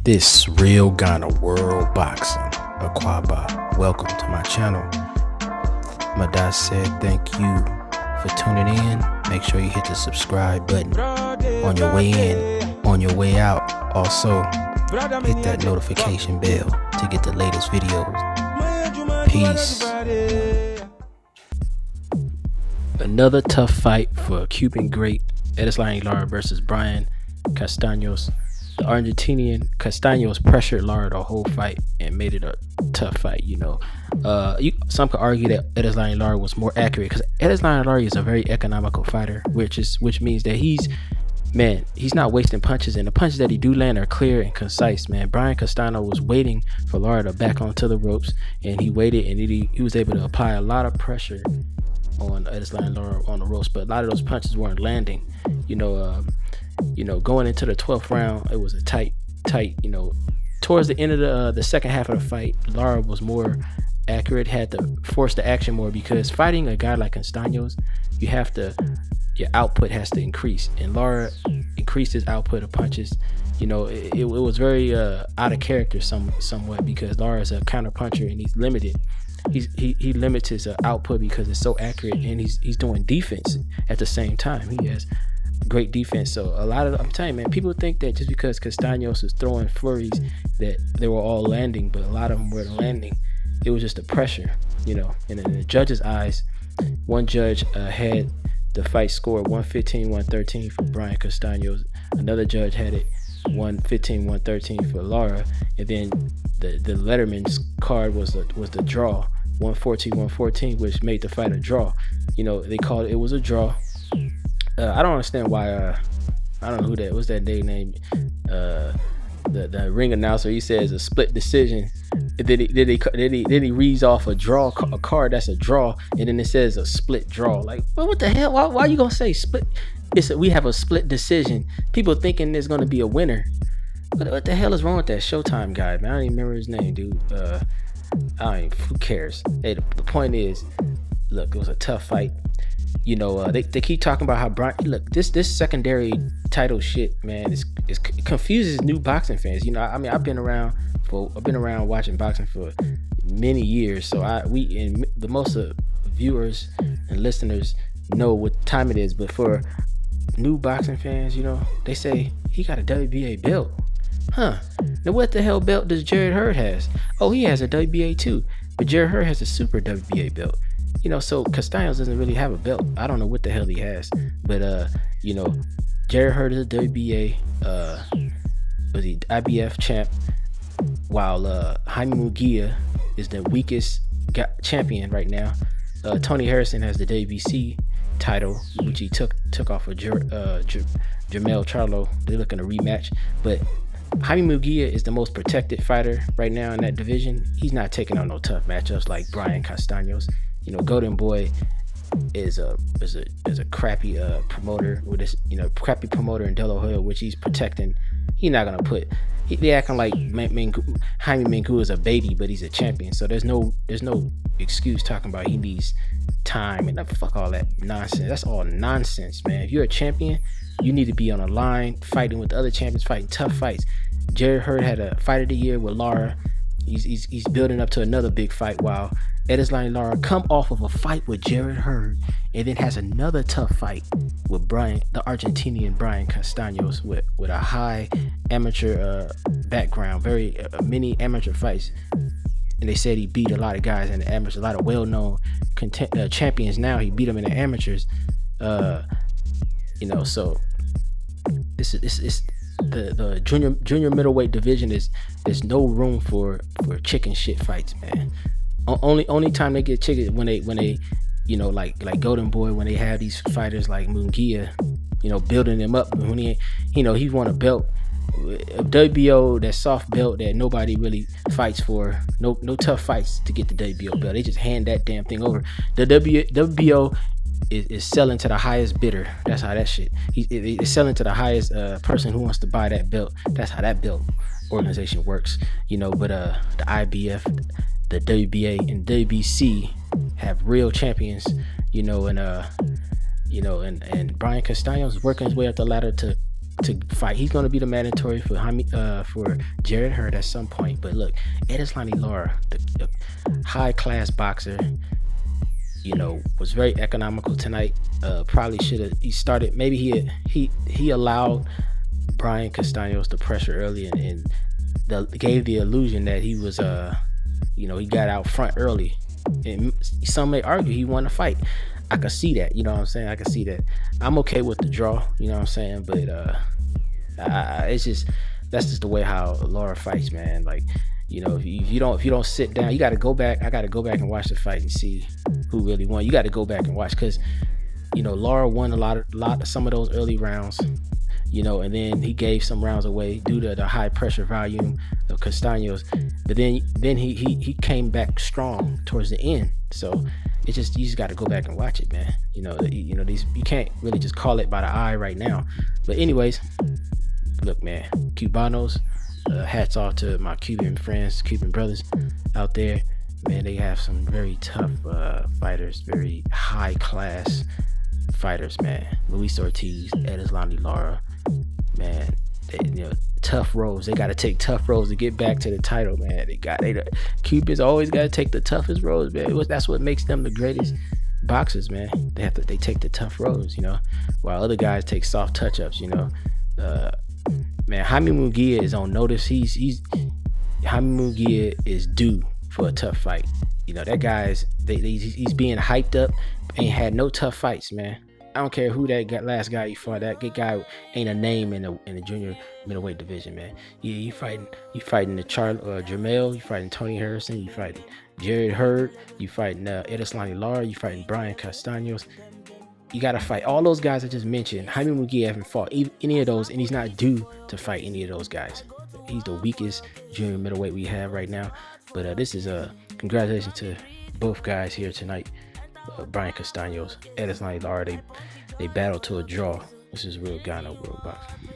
This real Ghana world boxing, Akwaba. Welcome to my channel. My dad said thank you for tuning in. Make sure you hit the subscribe button on your way in, on your way out. Also, hit that notification bell to get the latest videos. Peace. Another tough fight for Cuban great Erislandy Lara versus Brian Castanos. The Argentinian Castanos pressured Lara the whole fight and made it a tough fight. Some could argue that Erislandy Lara was more accurate because Erislandy Lara is a very economical fighter, which means that he's not wasting punches, and the punches that he do land are clear and concise. Brian Castano was waiting for Lara to back onto the ropes, and he waited, and he was able to apply a lot of pressure on Erislandy Lara on the ropes, but a lot of those punches weren't landing. Going into the 12th round, it was a tight. Towards the end of the second half of the fight, Lara was more accurate, had to force the action more, because fighting a guy like Castanos, your output has to increase, and Lara increased his output of punches. It was very out of character somewhat, because Lara is a counter puncher and he's limited. He limits his output because it's so accurate, and he's doing defense at the same time. He has great defense. So I'm telling you, man, people think that just because Castanos is throwing flurries that they were all landing, but a lot of them weren't landing. It was just the pressure, and in the judge's eyes, one judge had the fight score 115-113 for Brian Castanos. Another judge had it 115-113 for Lara, and then the Letterman's card was the draw, 114-114, which made the fight a draw. They called it was a draw. I don't understand why. I don't know who that was. That day name. The ring announcer, he says a split decision. Then he reads off a card that's a draw, and then it says a split draw. Like, well, what the hell? Why are you gonna say split? We have a split decision. People thinking there's gonna be a winner. What the hell is wrong with that Showtime guy, man? I don't even remember his name, dude. Who cares? Hey, the point is, look, it was a tough fight. They keep talking about how Brian. Look, this secondary title shit, man, it confuses new boxing fans. I've been around watching boxing for many years, so the most of viewers and listeners know what time it is. But for new boxing fans, they say he got a WBA belt. Huh? Now what the hell belt does Jarrett Hurd has? Oh, he has a WBA too, but Jarrett Hurd has a super WBA belt. So Castanos doesn't really have a belt. I don't know what the hell he has, but Jarrett Hurd is a WBA was the IBF champ, while Jaime Munguia is the weakest champion right now. Tony Harrison has the WBC title, which he took off of Jermell Charlo. They're looking to rematch, but Jaime Munguia is the most protected fighter right now in that division. He's not taking on no tough matchups like Brian Castanos. Golden Boy is a crappy promoter with this, crappy promoter in De La Hoya, which he's protecting. He's not gonna put. They acting like Jaime Munguia is a baby, but he's a champion. So there's no excuse talking about he needs time and fuck all that nonsense. That's all nonsense, man. If you're a champion, you need to be on a line fighting with the other champions, fighting tough fights. Jarrett Hurd had a fight of the year with Lara. He's building up to another big fight, while Erislandy Lara come off of a fight with Jarrett Hurd and then has another tough fight with the Argentinian Brian Castanos with a high amateur background, very many amateur fights. And they said he beat a lot of guys in the amateurs, a lot of well-known champions. Now he beat them in the amateurs. So this is the junior middleweight division there's no room for chicken shit fights, man. Only time they get chicken when they like Golden Boy, when they have these fighters like Munguia, building them up. When he won a belt, a WBO, that soft belt that nobody really fights for. No tough fights to get the WBO belt. They just hand that damn thing over. The WBO is selling to the highest bidder. That's how that shit. He's selling to the highest person who wants to buy that belt. That's how that belt organization works. But the IBF, the WBA, and WBC have real champions. And Brian Castanos is working his way up the ladder to to fight. He's going to be the mandatory for Jared Hurd at some point. But look, Erislandy Lara, the high class boxer, was very economical tonight. Probably should have he started. Maybe he allowed Brian Castanos the pressure early and gave the illusion that he was he got out front early. And some may argue he won the fight. I could see that, you know what I'm saying? I could see that. I'm okay with the draw, you know what I'm saying? But that's just the way how Lara fights, man. Like, if you don't sit down, you got to go back. I got to go back and watch the fight and see who really won. You got to go back and watch because, Lara won some of those early rounds, and then he gave some rounds away due to the high pressure volume of Castanos. But then he came back strong towards the end. So you just got to go back and watch it, man. These you can't really just call it by the eye right now. But anyways, look, man, Cubanos. Hats off to my Cuban friends, Cuban brothers out there. Man, they have some very tough fighters, very high class fighters, man. Luis Ortiz, Erislandy Lara, man. Tough roads. They got to take tough roads to get back to the title, man. Cubans always got to take the toughest roads, man. That's what makes them the greatest boxers, man. They take the tough roads, while other guys take soft touch-ups, Man, Jaime Munguia is on notice. Jaime Munguia is due for a tough fight. That guy's he's being hyped up. Ain't had no tough fights, man. I don't care who that last guy you fought. That guy ain't a name in the junior middleweight division, man. You fighting the Jermell. You fighting Tony Harrison. You fighting Jared Hurd. You fighting Erislandy Lara. You fighting Brian Castanos. You got to fight all those guys I just mentioned. Jaime Munguia haven't fought any of those, and he's not due to fight any of those guys. He's the weakest junior middleweight we have right now. But this is congratulations to both guys here tonight. Brian Castanos, Erislandy Lara, they battled to a draw. This is real guy, no real boxing.